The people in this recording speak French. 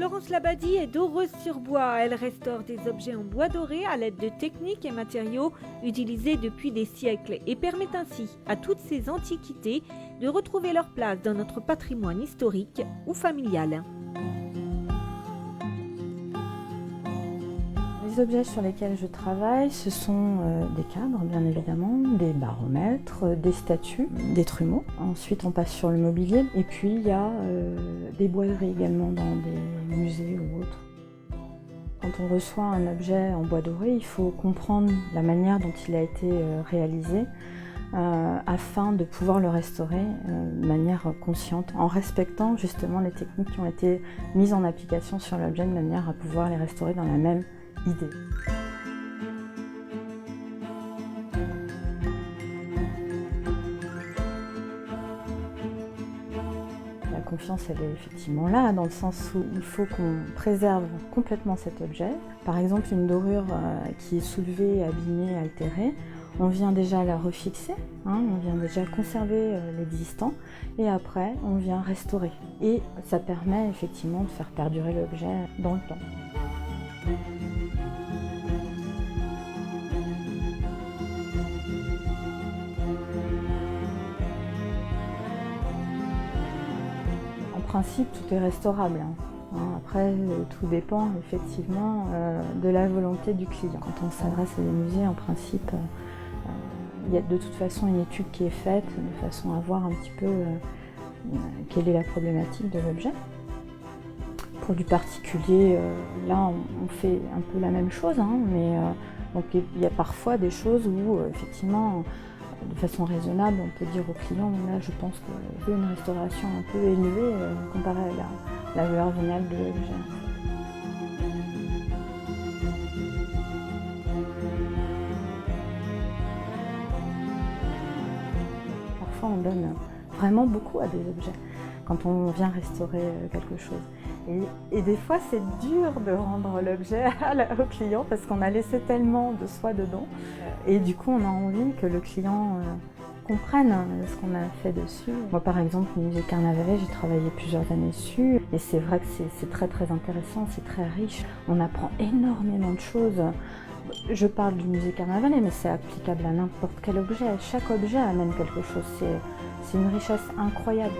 Florence Labadie est d'Oreuse-sur-Bois. Elle restaure des objets en bois doré à l'aide de techniques et matériaux utilisés depuis des siècles et permet ainsi à toutes ces antiquités de retrouver leur place dans notre patrimoine historique ou familial. Les objets sur lesquels je travaille, ce sont des cadres, bien évidemment, des baromètres, des statues, des trumeaux. Ensuite, on passe sur le mobilier. Et puis, il y a des boiseries également dans des musées ou autres. Quand on reçoit un objet en bois doré, il faut comprendre la manière dont il a été réalisé afin de pouvoir le restaurer de manière consciente, en respectant justement les techniques qui ont été mises en application sur l'objet de manière à pouvoir les restaurer dans la même idée. La confiance, elle est effectivement là, dans le sens où il faut qu'on préserve complètement cet objet. Par exemple, une dorure qui est soulevée, abîmée, altérée, on vient déjà la refixer, on vient déjà conserver l'existant et après on vient restaurer. Et ça permet effectivement de faire perdurer l'objet dans le temps. En principe, tout est restaurable. Après, tout dépend effectivement de la volonté du client. Quand on s'adresse à des musées, en principe, il y a de toute façon une étude qui est faite de façon à voir un petit peu quelle est la problématique de l'objet. Pour du particulier, là, on fait un peu la même chose, mais donc il y a parfois des choses où effectivement, de façon raisonnable, on peut dire au client, là je pense que j'ai une restauration un peu élevée comparée à la valeur vénale de l'objet. Parfois on donne vraiment beaucoup à des objets quand on vient restaurer quelque chose. Et des fois, c'est dur de rendre l'objet au client parce qu'on a laissé tellement de soi dedans. Et du coup, on a envie que le client comprenne ce qu'on a fait dessus. Moi, par exemple, le musée Carnavalet, j'ai travaillé plusieurs années dessus. Et c'est vrai que c'est très très intéressant, c'est très riche. On apprend énormément de choses. Je parle du musée Carnavalet, mais c'est applicable à n'importe quel objet. Chaque objet amène quelque chose. C'est une richesse incroyable.